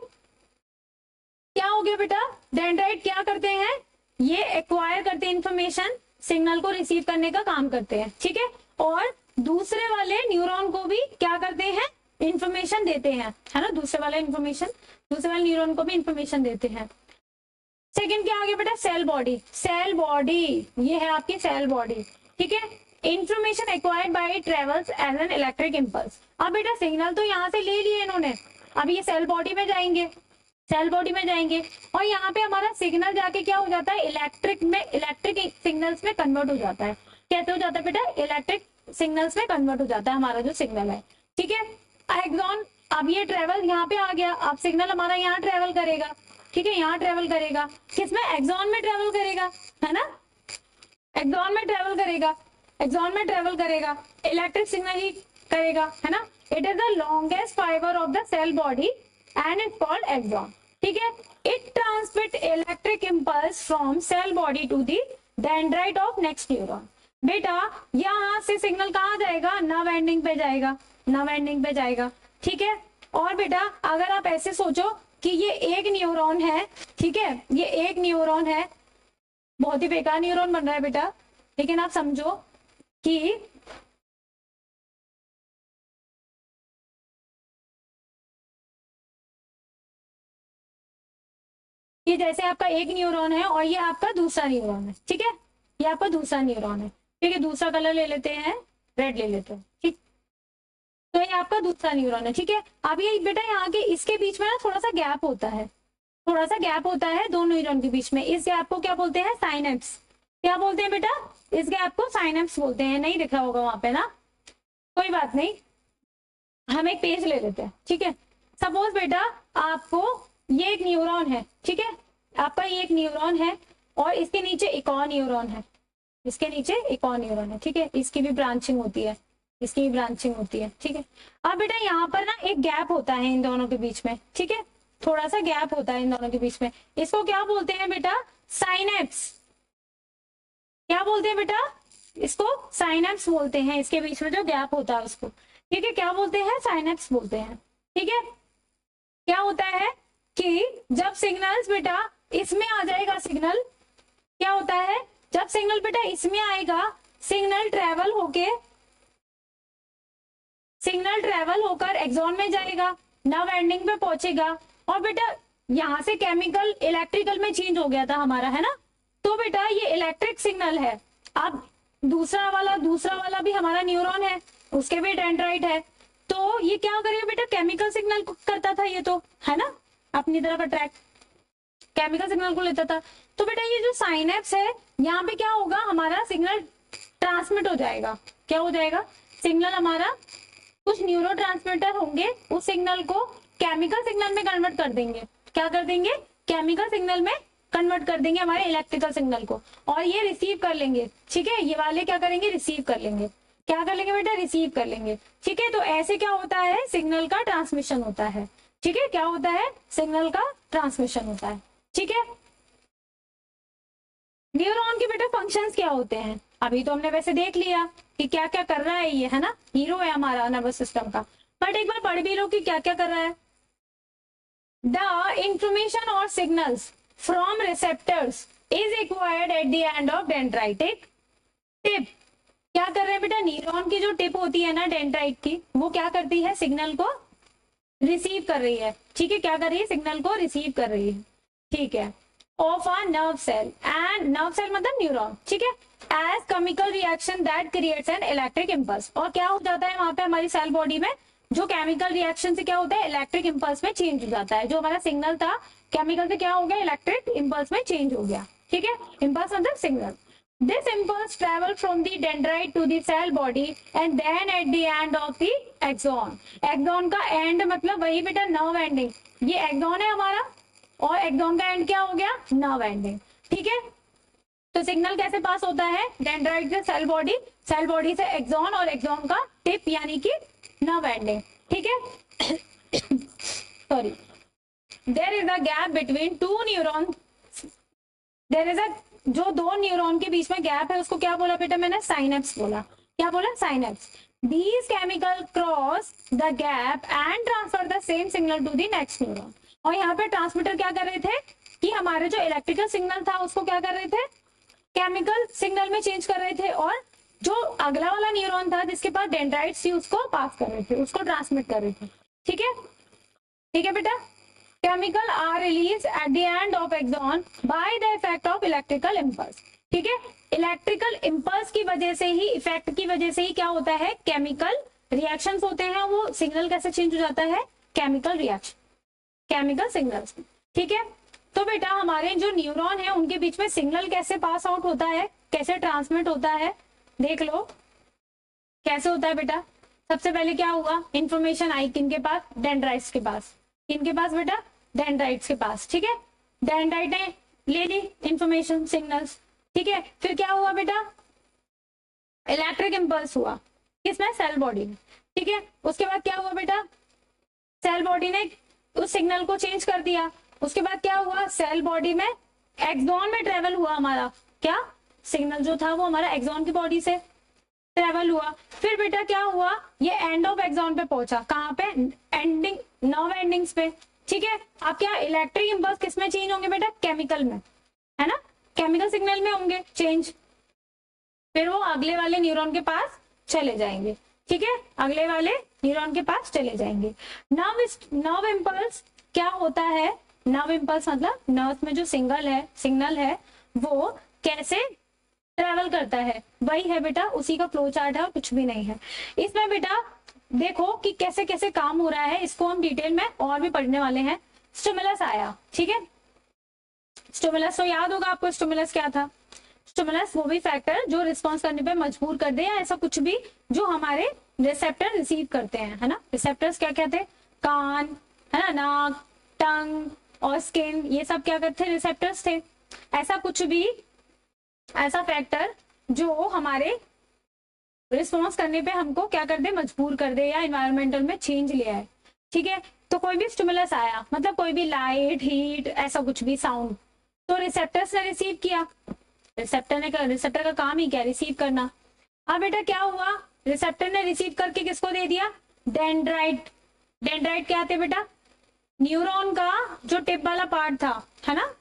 Speaker 1: क्या हो गया बेटा? डेंड्राइट क्या करते हैं? ये एक्वायर करते हैं इंफॉर्मेशन, सिग्नल को रिसीव करने का काम करते हैं। ठीक है, और दूसरे वाले न्यूरॉन को भी क्या करते हैं? इंफॉर्मेशन देते हैं, है ना। दूसरे वाले न्यूरॉन को भी इंफॉर्मेशन देते हैं। सेकंड क्या आ गया बेटा? Cell body. सेल बॉडी ये है आपकी सेल बॉडी। ठीक है, information acquired by travels as an electric impulse. अब बेटा सिग्नल तो यहाँ से ले लिए इन्होंने, अब ये सेल बॉडी में जाएंगे, सेल बॉडी में जाएंगे, और यहाँ पे हमारा सिग्नल जाके क्या हो जाता है? इलेक्ट्रिक सिग्नल्स में कन्वर्ट हो जाता है। कैसे हो जाता है बेटा? इलेक्ट्रिक सिग्नल्स में कन्वर्ट हो जाता है हमारा जो सिग्नल है। ठीक है, एक्सॉन, अब ये ट्रेवल यहाँ पे आ गया, अब सिग्नल हमारा यहाँ ट्रेवल करेगा। ठीक है, यहाँ ट्रेवल करेगा, किसमें? एक्सॉन में ट्रेवल करेगा, है ना। एक्सॉन में ट्रेवल करेगा, एक्सॉन में ट्रेवल करेगा, इलेक्ट्रिक सिग्नल ही करेगा, है ना। It is the longest fibre of the cell body and it's called axon. ठीक है, it transmit electric impulse from cell body to the dendrite of next neuron. बेटा यहाँ से सिग्नल कहाँ जाएगा? नर्व एंडिंग पे जाएगा, नर्व एंडिंग पे जाएगा। ठीक है, और बेटा अगर आप ऐसे सोचो कि ये एक न्यूरॉन है, ठीक है, ये एक न्यूरॉन है, बहुत ही बेकार न्यूरॉन बन रहा है बेटा, लेकिन आप समझो कि ये जैसे आपका एक न्यूरॉन है और ये आपका दूसरा न्यूरॉन है। ठीक है, ये आपका दूसरा न्यूरॉन है। ठीक है, दूसरा कलर ले लेते हैं, रेड ले लेते हैं। ठीक, तो ये आपका दूसरा न्यूरॉन है। ठीक है, अब ये बेटा यहाँ के इसके बीच में ना थोड़ा सा गैप होता है, थोड़ा सा गैप होता है दो न्यूरॉन के बीच में। इस गैप को क्या बोलते हैं? साइनेप्स। क्या बोलते हैं बेटा? इस गैप को साइनेप्स बोलते हैं। नहीं दिख रहा होगा वहां पे ना, कोई बात नहीं, हम एक पेज ले लेते हैं। ठीक है, सपोज बेटा आपको ये एक न्यूरॉन है, ठीक है, आपका ये एक न्यूरॉन है और इसके नीचे एक और न्यूरॉन है, इसके नीचे एक और न्यूरॉन है। ठीक है, इसकी भी ब्रांचिंग होती है। इसकी भी ब्रांचिंग होती है, ठीक है। अब बेटा यहाँ पर ना एक गैप होता है इन दोनों के बीच में, ठीक है, थोड़ा सा गैप होता है इन दोनों के बीच में, इसको क्या बोलते हैं बेटा, साइनेप्स। क्या बोलते हैं बेटा, इसको साइनेप्स बोलते हैं, इसके बीच में जो गैप होता है उसको, ठीक है, क्या बोलते हैं, साइनेप्स बोलते हैं, ठीक है। क्या होता है कि जब सिग्नल्स बेटा इसमें आ जाएगा, सिग्नल क्या होता है, जब सिग्नल बेटा इसमें आएगा, सिग्नल ट्रेवल होकर एक्सॉन में जाएगा, नर्व एंडिंग पे पहुंचेगा, और बेटा यहां से केमिकल इलेक्ट्रिकल में चेंज हो गया था हमारा, है ना। तो बेटा ये इलेक्ट्रिक सिग्नल है। अब दूसरा वाला भी हमारा न्यूरॉन है, उसके भी डेंड्राइट है, तो ये क्या करेगा बेटा, केमिकल सिग्नल करता था ये तो, है ना, अपनी तरफ अट्रैक्ट केमिकल सिग्नल को लेता था। तो बेटा ये जो साइनेप्स है, यहाँ पे क्या होगा, हमारा सिग्नल ट्रांसमिट हो जाएगा। क्या हो जाएगा, सिग्नल हमारा, कुछ न्यूरो ट्रांसमीटर होंगे, उस सिग्नल को केमिकल सिग्नल में कन्वर्ट कर देंगे। क्या कर देंगे, केमिकल सिग्नल में कन्वर्ट कर देंगे हमारे इलेक्ट्रिकल सिग्नल को, और ये रिसीव कर लेंगे, ठीक है, ये वाले क्या करेंगे, रिसीव कर लेंगे। क्या कर लेंगे बेटा, रिसीव कर लेंगे, ठीक है। तो ऐसे क्या होता है, सिग्नल का ट्रांसमिशन होता है, ठीक है, क्या होता है, सिग्नल का ट्रांसमिशन होता है, ठीक है। न्यूरॉन के बेटा फंक्शंस क्या होते हैं, अभी तो हमने वैसे देख लिया कि क्या क्या कर रहा है ये, है ना, हीरो है हमारा नर्वस सिस्टम का, बट एक बार पढ़ भी लो कि क्या क्या कर रहा है। द इंफॉर्मेशन और signals from receptors is acquired eight the end of dendritic tip. क्या कर रहे हैं बेटा, न्यूरॉन की जो टिप होती है ना डेंड्राइट की, वो क्या करती है, सिग्नल को रिसीव कर रही है, ठीक है, क्या कर रही है, सिग्नल को रिसीव कर रही है, ठीक है, of a nerve cell, and nerve cell मतलब न्यूरॉन, ठीक है, as chemical reaction that creates an electric impulse. और क्या हो जाता है वहां पे हमारी सेल बॉडी में, जो केमिकल रिएक्शन से क्या होता है, इलेक्ट्रिक इंपल्स में चेंज हो जाता है, जो हमारा सिग्नल था केमिकल से क्या हो गया, इलेक्ट्रिक इंपल्स में चेंज हो गया, ठीक है, इंपल्स मतलब signal. This impulse travel from the dendrite to the cell body and then at the end of the axon. Axon का end मतलब वही बेटा nerve ending, ये axon है हमारा, और axon का end क्या हो गया, nerve ending, ठीक है। तो सिग्नल कैसे पास होता है, डेंड्राइट से सेल बॉडी से एक्सॉन, और एक्सॉन का टिप यानी कि नर्व एंडिंग, ठीक है। Sorry, there is a gap between two neuron, there is a, जो दो न्यूरॉन के बीच में गैप है उसको क्या बोला बेटा मैंने, साइनेप्स बोला। क्या बोला, synapse. These chemical cross the gap and transfer the same signal to the next neuron. और यहाँ पे ट्रांसमीटर क्या कर रहे थे कि हमारे जो इलेक्ट्रिकल सिग्नल था उसको क्या कर रहे थे, केमिकल सिग्नल में चेंज कर रहे थे, और जो अगला वाला न्यूरॉन था जिसके पास डेंड्राइट्स थी उसको पास कर रहे थे, उसको ट्रांसमिट कर रहे थे, ठीक है, ठीक है बेटा। Chemical are release at the end of axon by the effect of electrical impulse, ठीक है, इलेक्ट्रिकल इंपल्स की वजह से ही, इफेक्ट की वजह से ही क्या होता है, केमिकल रिएक्शंस होते हैं, वो सिग्नल कैसे चेंज हो जाता है, केमिकल रिएक्शन, केमिकल सिग्नल्स, ठीक है। तो बेटा हमारे जो न्यूरॉन है उनके बीच में सिग्नल कैसे पास आउट होता है, कैसे ट्रांसमिट होता है, देख लो कैसे होता है बेटा। सबसे पहले क्या हुआ, इंफॉर्मेशन आई किनके पास, डेंड्राइट्स के पास, किनके पास बेटा, डेंड्राइट्स के पास, ठीक है, डेंड्राइट ने ले ली इंफॉर्मेशन सिग्नल्स, ठीक है। फिर क्या हुआ बेटा, इलेक्ट्रिक इंपल्स हुआ किसमें, सेल बॉडी में, ठीक है। उसके बाद क्या हुआ बेटा, सेल बॉडी ने उस सिग्नल को चेंज कर दिया। उसके बाद क्या हुआ, सेल बॉडी में एक्सॉन में ट्रेवल हुआ हमारा, क्या सिग्नल जो था वो हमारा एक्सॉन की बॉडी से ट्रेवल हुआ। फिर बेटा क्या हुआ, ये एंड ऑफ एक्सॉन पे पहुंचा, कहाँ पे, एंडिंग, नर्व एंडिंग्स पे, ठीक है। अब क्या इलेक्ट्रिक इंपल्स किस में चेंज होंगे बेटा, केमिकल में, है ना, केमिकल सिग्नल में होंगे चेंज, फिर वो अगले वाले न्यूरॉन के पास चले जाएंगे, ठीक है, अगले वाले न्यूरॉन के पास चले जाएंगे। नर्व इंपल्स क्या होता है, नर्व इंपल्स मतलब नर्व में जो सिग्नल है वो कैसे ट्रेवल करता है, वही है बेटा, उसी का फ्लो चार्ट है और कुछ भी नहीं है इसमें बेटा। देखो कि कैसे कैसे काम हो रहा है, इसको हम डिटेल में और भी पढ़ने वाले हैं। स्टिमुलस आया, ठीक है, स्टिमुलस तो याद होगा आपको, स्टिमुलस क्या था, स्टिमुलस वो भी फैक्टर जो रिस्पॉन्स करने पे मजबूर कर दे, या ऐसा कुछ भी जो हमारे रिसेप्टर रिसीव करते हैं, है ना। रिसेप्टर्स क्या कहते हैं, कान, है ना, नाक, टंग और स्किन, ये सब क्या करते हैं, रिसेप्टर्स थे। ऐसा कुछ भी, ऐसा फैक्टर जो हमारे रिस्पॉन्स करने पे हमको क्या कर दे, मजबूर कर दे या इन्वायरमेंटल में चेंज ले आए। ठीक है, तो कोई भी स्टिमुलस आया, मतलब कोई भी लाइट, हीट, ऐसा कुछ भी, साउंड, तो रिसेप्टर्स ने रिसीव किया। रिसेप्टर का काम ही क्या, रिसीव करना। अब बेटा क्या हुआ, रिसेप्टर ने रिसीव करके किसको दे दिया, डेंड्राइट। डेंड्राइट क्या थे बेटा, न्यूरॉन का जो टिप वाला पार्ट था, है ना,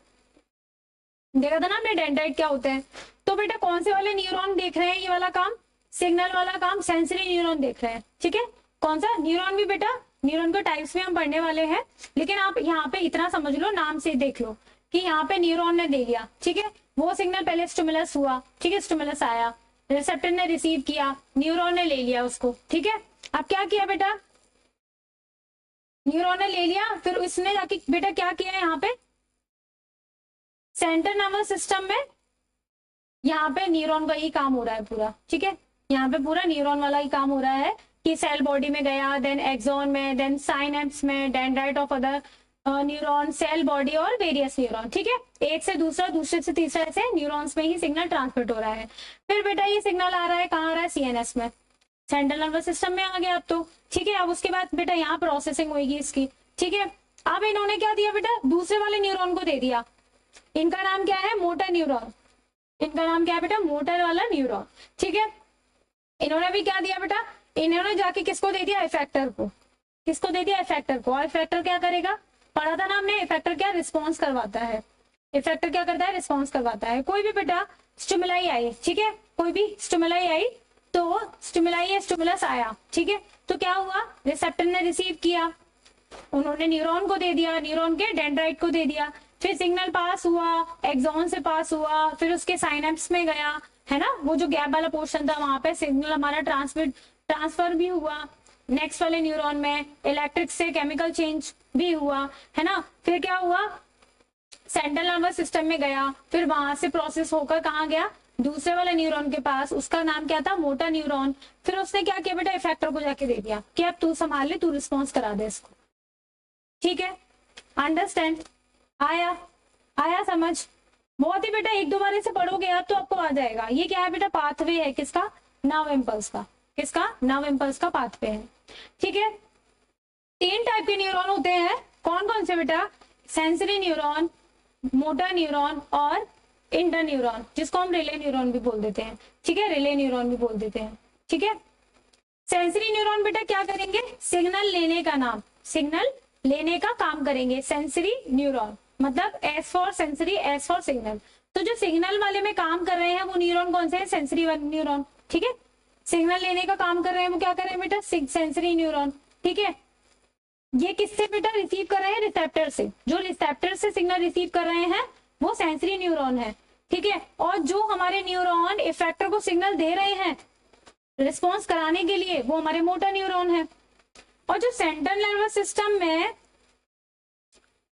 Speaker 1: देखा था ना हमने डेंड्राइट क्या होते हैं। तो बेटा कौन से वाले न्यूरॉन देख रहे हैं, ये वाला काम, सिग्नल वाला काम, सेंसरी न्यूरॉन देख रहे हैं। ठीक है, कौन सा न्यूरॉन भी बेटा, न्यूरॉन को टाइप्स में हम पढ़ने वाले हैं, लेकिन आप यहाँ पे इतना समझ लो, नाम से देख लो कि यहाँ पे न्यूरॉन ने दे दिया। ठीक है, वो सिग्नल पहले स्टिमुलस हुआ, ठीक है, स्टिमुलस आया, रिसेप्टर ने रिसीव किया, न्यूरॉन ने ले लिया उसको। ठीक है, अब क्या किया बेटा, न्यूरॉन ने ले लिया, फिर उसने जाके बेटा क्या किया यहाँ पे, सेंट्रल नर्वस सिस्टम में, यहाँ पे न्यूरॉन का ही काम हो रहा है पूरा। ठीक है, यहाँ पे पूरा न्यूरॉन वाला ही काम हो रहा है कि सेल बॉडी में गया, देन एक्सॉन में, देन साइनेप्स में, dendrite of other neuron, cell body और वेरियस न्यूरॉन। ठीक है, एक से दूसरा, दूसरे से तीसरा, ऐसे न्यूरॉन्स में ही सिग्नल ट्रांसमिट हो रहा है। फिर बेटा ये सिग्नल आ रहा है कहाँ आ रहा है, सीएनएस में, सेंट्रल नर्वस सिस्टम में आ गया अब तो। ठीक है, अब उसके बाद बेटा यहाँ प्रोसेसिंग होगी इसकी। ठीक है, अब इन्होंने क्या दिया बेटा, दूसरे वाले न्यूरॉन को दे दिया, इनका नाम क्या है, मोटर न्यूरॉन। इनका नाम क्या है बेटा, मोटर वाला न्यूरॉन। ठीक है, इन्होंने भी क्या दिया बेटा, इन्होंने जाके किसको दे दिया, इफेक्टर को। किसको दे दिया, इफेक्टर को। और इफेक्टर क्या करेगा, पढ़ा था ना हमने, इफेक्टर क्या, रिस्पॉन्स करवाता है। इफेक्टर क्या करता है, रिस्पॉन्स करवाता है। कोई भी बेटा स्टिमुलाई आई, ठीक है, कोई भी स्टिमुलाई आई, तो स्टिमुलाई या स्टिमुलस आया, ठीक है, तो क्या हुआ, रिसेप्टर ने रिसीव किया, उन्होंने न्यूरॉन को दे दिया, न्यूरॉन के डेंड्राइट को दे दिया, फिर सिग्नल पास हुआ, एक्सॉन से पास हुआ, फिर उसके साइनेप्स में गया, है ना, वो जो गैप वाला पोर्शन था वहां पे सिग्नल हमारा ट्रांसफर भी हुआ नेक्स्ट वाले न्यूरॉन में, इलेक्ट्रिक से केमिकल चेंज भी हुआ, है ना, फिर क्या हुआ, सेंट्रल नर्वस सिस्टम में गया, फिर वहां से प्रोसेस होकर कहाँ गया, दूसरे वाले न्यूरॉन के पास, उसका नाम क्या था, मोटर न्यूरॉन। फिर उसने क्या किया बेटा, इफेक्टर को जाके दे दिया कि अब तू संभाल ले, तू रिस्पॉन्स करा दे इसको। ठीक है, अंडरस्टैंड, आया, आया समझ, बहुत ही बेटा एक दो बार इसे पढ़ोगे आप तो आपको आ जाएगा। ये क्या है बेटा, पाथवे है किसका, नर्व इम्पल्स का। किसका, नर्व इम्पल्स का पाथवे है। ठीक है, 3 टाइप के न्यूरॉन होते हैं, कौन कौन से बेटा, सेंसरी न्यूरॉन, मोटर न्यूरॉन और इंटर न्यूरॉन, जिसको हम रिले न्यूरॉन भी बोल देते हैं। ठीक है, रिले न्यूरॉन भी बोल देते हैं। ठीक है, सेंसरी न्यूरॉन बेटा क्या करेंगे, सिग्नल लेने का नाम, सिग्नल लेने का काम करेंगे, सेंसरी न्यूरॉन, मतलब S for sensory, S for signal. तो जो सिग्नल वाले में काम कर रहे हैं वो न्यूरॉन कौन से हैं, सेंसरी न्यूरॉन। ठीक है, सिग्नल लेने का काम कर रहे हैं वो क्या कर रहे हैं बेटा, सेंसरी न्यूरॉन। ठीक है, ये किससे बेटा रिसीव कर रहे हैं, रिसेप्टर से, जो रिसेप्टर से सिग्नल रिसीव कर रहे हैं वो सेंसरी न्यूरॉन है। ठीक है, और जो हमारे न्यूरॉन इफेक्टर को सिग्नल दे रहे हैं रिस्पॉन्स कराने के लिए, वो हमारे मोटर न्यूरॉन है। और जो सेंट्रल नर्वस सिस्टम में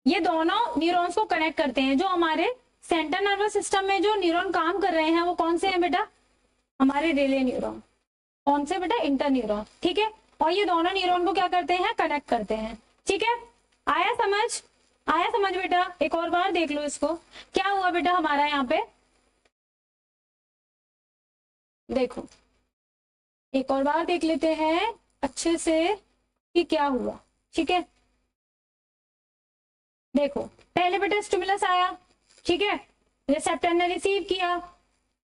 Speaker 1: ये दोनों न्यूरॉन्स को कनेक्ट करते हैं, जो हमारे सेंट्रल नर्वस सिस्टम में जो न्यूरॉन काम कर रहे हैं वो कौन से हैं बेटा, हमारे रिले न्यूरॉन। कौन से बेटा, इंटर न्यूरॉन। ठीक है, और ये दोनों न्यूरॉन को क्या करते हैं, कनेक्ट करते हैं। ठीक है, आया समझ, आया समझ बेटा, एक और बार देख लो इसको, क्या हुआ बेटा हमारा यहाँ पे, देखो एक और बार देख लेते हैं अच्छे से कि क्या हुआ। ठीक है, देखो पहले बेटा स्टिमुलस आया, ठीक है, रिसेप्टर ने रिसीव किया।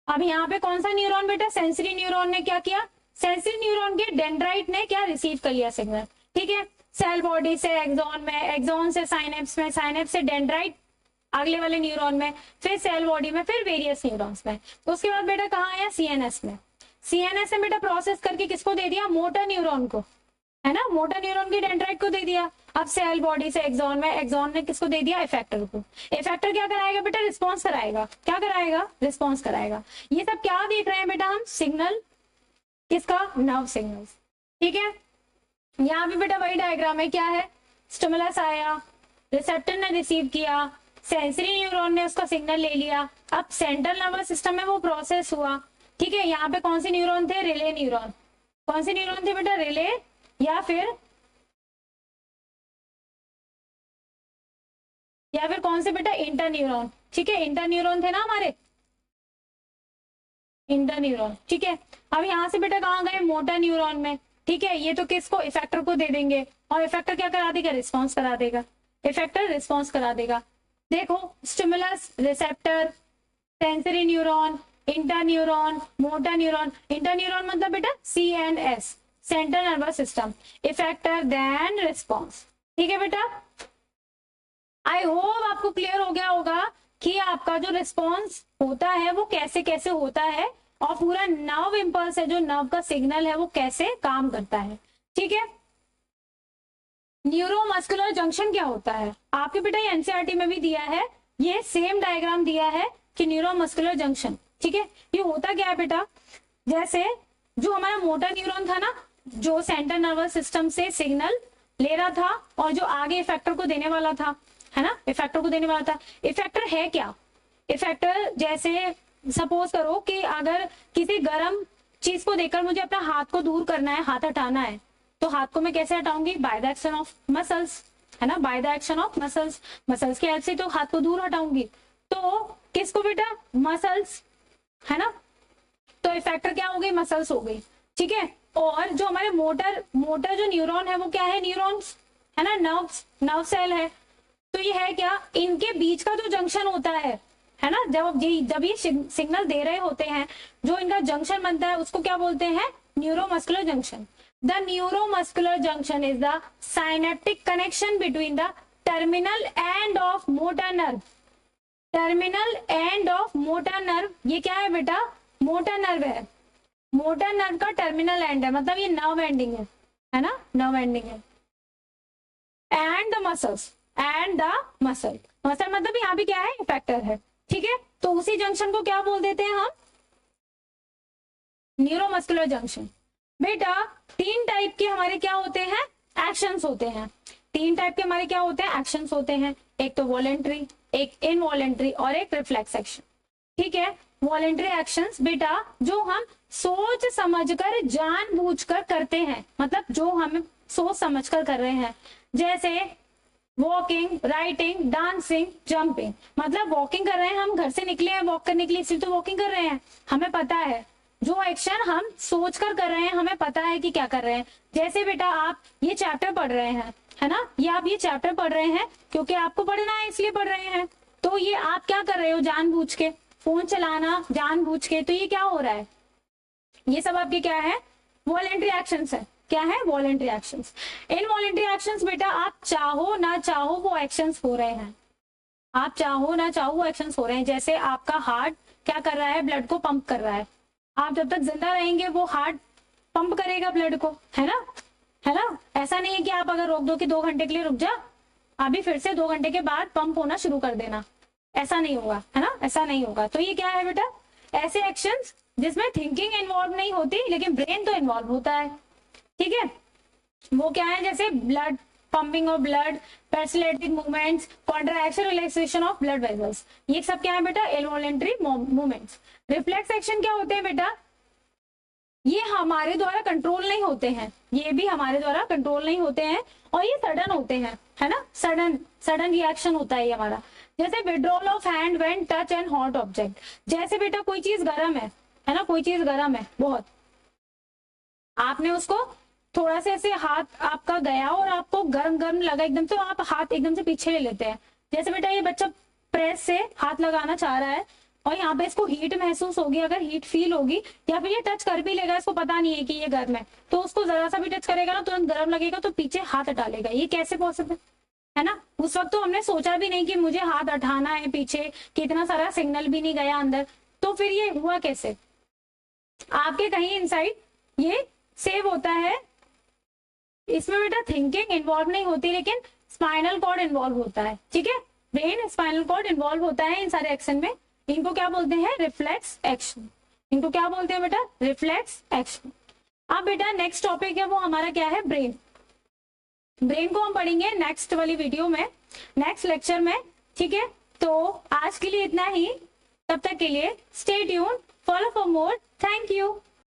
Speaker 1: अब यहाँ पे कौन सा न्यूरॉन बेटा, सेंसरी न्यूरॉन ने क्या किया, सेंसरी न्यूरॉन के डेंड्राइट ने क्या रिसीव कर लिया सिग्नल। ठीक है, सेल बॉडी से एक्सॉन में, एक्सॉन से साइनेप्स में, साइनेप्स से डेंड्राइट अगले वाले न्यूरॉन में, फिर सेल बॉडी में, फिर वेरियस न्यूरॉन्स में। तो उसके बाद बेटा कहाँ आया, सीएनएस में। सीएनएस में बेटा प्रोसेस करके किसको दे दिया, मोटर न्यूरॉन को, है ना, मोटर न्यूरॉन की डेंड्राइट को दे दिया। अब सेल बॉडी से एक्सॉन में, एक्सॉन ने किसको दे दिया, इफेक्टर को। इफेक्टर क्या कराएगा बेटा, रिस्पॉन्स कराएगा। क्या कराएगा, रिस्पॉन्स कराएगा। ये सब क्या देख रहे हैं बेटा हम, सिग्नल, किसका, नर्व सिग्नल। ठीक है, यहाँ भी बेटा वही डायग्राम है, क्या है, स्टिमुलस आया, रिसेप्टर ने रिसीव किया, सेंसरी न्यूरॉन ने उसका सिग्नल ले लिया, अब सेंट्रल नर्वस सिस्टम में वो प्रोसेस हुआ। ठीक है, यहाँ पे कौन से न्यूरॉन थे, रिले न्यूरॉन। कौन से न्यूरॉन थे बेटा, रिले या फिर कौन से बेटा, इंटर न्यूरॉन। ठीक है, इंटर न्यूरॉन थे ना हमारे, इंटर न्यूरॉन, ठीक है। अब यहाँ से बेटा कहाँ गए, मोटर न्यूरॉन में, ठीक है। ये तो किसको, इफेक्टर को दे देंगे, और इफेक्टर क्या करा देगा, रिस्पॉन्स करा देगा, इफेक्टर रिस्पॉन्स करा देगा। देखो stimulus, receptor, sensory neuron, inter neuron, motor neuron. Inter neuron मतलब बेटा CNS, central nervous system, effector then response, ठीक है बेटा। आई होप आपको क्लियर हो गया होगा कि आपका जो रिस्पॉन्स होता है वो कैसे कैसे होता है, और पूरा नर्व इंपल्स है, जो नर्व का सिग्नल है वो कैसे काम करता है, ठीक है। न्यूरोमस्कुलर जंक्शन क्या होता है, आपके बेटा ये एनसीईआरटी में भी दिया है, ये सेम डायग्राम दिया है कि न्यूरोमस्कुलर जंक्शन, ठीक है। ये होता क्या है बेटा, जैसे जो हमारा मोटर न्यूरॉन था ना, जो सेंट्रल नर्वस सिस्टम से सिग्नल ले रहा था और जो आगे इफेक्टर को देने वाला था, है ना, इफेक्टर को देने वाला था। इफेक्टर है क्या, इफेक्टर जैसे सपोज करो कि अगर किसी गर्म चीज को देखकर मुझे अपना हाथ को दूर करना है, हाथ हटाना है, तो हाथ को मैं कैसे हटाऊंगी, by the action of muscles, है ना, by the action of muscles, muscles की हेल्प से तो हाथ को दूर हटाऊंगी। तो किसको बेटा, मसल्स, है ना, तो इफेक्टर क्या हो गई, मसल्स हो गई, ठीक है। और जो हमारे मोटर जो न्यूरॉन है वो क्या है, न्यूरॉन्स, है ना, नर्व सेल है। तो ये है क्या, इनके बीच का जो जंक्शन होता है ना, जब ये सिग्नल दे रहे होते हैं, जो इनका जंक्शन बनता है उसको क्या बोलते हैं, neuromuscular junction. The neuromuscular junction is the synaptic connection between the terminal end of motor nerve, terminal end of motor nerve, ये क्या है बेटा, मोटर नर्व है, मोटर नर्व का टर्मिनल एंड है, मतलब ये नर्व एंडिंग है ना, नर्व एंडिंग है, and the muscles, and the muscle, muscle मतलब यहाँ भी क्या है, इफेक्टर है, ठीक है। तो उसी जंक्शन को क्या बोल देते हैं हम, न्यूरोमस्कुलर जंक्शन। बेटा 3 टाइप के हमारे क्या होते हैं, एक्शंस होते हैं, 3 टाइप के हमारे क्या होते हैं, एक्शंस होते हैं। एक तो वॉलेंट्री, एक इनवॉलेंट्री और एक रिफ्लेक्स एक्शन, ठीक है। वॉलेंट्री एक्शंस बेटा जो हम सोच समझकर जानबूझकर करते हैं, मतलब जो हम सोच समझकर कर रहे हैं, जैसे वॉकिंग, राइटिंग, डांसिंग, जंपिंग। मतलब वॉकिंग कर रहे हैं, हम घर से निकले हैं वॉक करने के लिए, इसलिए तो वॉकिंग कर रहे हैं, हमें पता है जो एक्शन हम सोचकर कर रहे हैं, हमें पता है कि क्या कर रहे हैं। जैसे बेटा आप ये चैप्टर पढ़ रहे हैं, है ना, ये आप ये चैप्टर पढ़ रहे हैं क्योंकि आपको पढ़ना है इसलिए पढ़ रहे हैं, तो ये आप क्या कर रहे हो, जानबूझ के फोन चलाना, जानबूझ के, तो ये क्या हो रहा है, ये सब आपके क्या है, वॉलेंट्री एक्शंस है। क्या है, वॉलेंट्री एक्शंस। इनवॉलेंट्री एक्शंस बेटा आप चाहो ना चाहो वो एक्शंस हो रहे हैं, आप चाहो ना चाहो वो एक्शंस हो रहे हैं। जैसे आपका हार्ट क्या कर रहा है, ब्लड को पंप कर रहा है, आप जब तक जिंदा रहेंगे वो हार्ट पंप करेगा ब्लड को, है ना, है ना। ऐसा नहीं है कि आप अगर रोक दो कि 2 घंटे के लिए रुक जा, अभी फिर से 2 घंटे के बाद पंप होना शुरू कर देना, ऐसा नहीं होगा, है ना, ऐसा नहीं होगा। तो ये क्या है बेटा, ऐसे एक्शंस जिसमें थिंकिंग इन्वॉल्व नहीं होती लेकिन ब्रेन तो इन्वॉल्व होता है, ठीक है। वो क्या है, जैसे blood pumping of blood, peristaltic movements, contraction, relaxation of blood vessels, ये सब क्या है बेटा, इनवॉलेंट्री मूवमेंट्स। रिफ्लेक्स एक्शन क्या होते हैं बेटा, ये हमारे द्वारा कंट्रोल नहीं होते हैं, ये भी हमारे द्वारा कंट्रोल नहीं होते हैं और ये सडन होते हैं, है ना, सडन रिएक्शन होता है ये हमारा। जैसे withdrawal of hand when touch and hot object, जैसे बेटा कोई चीज गर्म है ना, कोई चीज गर्म है बहुत, आपने उसको थोड़ा से ऐसे हाथ आपका गया और आपको गर्म गर्म लगा एकदम, तो आप हाथ एकदम से पीछे ले लेते हैं। जैसे बेटा ये बच्चा प्रेस से हाथ लगाना चाह रहा है और यहाँ पे इसको हीट महसूस होगी, अगर हीट फील होगी, या फिर ये टच कर भी लेगा, इसको पता नहीं है कि ये गर्म है, तो उसको जरा सा भी टच करेगा ना तुरंत गर्म लगेगा, तो पीछे हाथ हटा लेगा। ये कैसे पॉसिबल है ना, उस वक्त तो हमने सोचा भी नहीं कि मुझे हाथ हटाना है पीछे, कितना सारा सिग्नल भी नहीं गया अंदर, तो फिर ये हुआ कैसे, आपके कहीं इनसाइड ये सेव होता है। इसमें बेटा थिंकिंग इन्वॉल्व नहीं होती लेकिन स्पाइनल कॉर्ड इन्वॉल्व होता है, ठीक है, ब्रेन स्पाइनल कॉर्ड इन्वॉल्व होता है इन सारे एक्शन में। इनको क्या बोलते हैं, रिफ्लेक्स एक्शन, इनको क्या बोलते हैं बेटा, रिफ्लेक्स एक्शन। अब बेटा नेक्स्ट टॉपिक है वो हमारा क्या है, ब्रेन। ब्रेन को हम पढ़ेंगे नेक्स्ट वाली वीडियो में, नेक्स्ट लेक्चर में, ठीक है। तो आज के लिए इतना ही, तब तक के लिए stay tune, follow for more, thank you.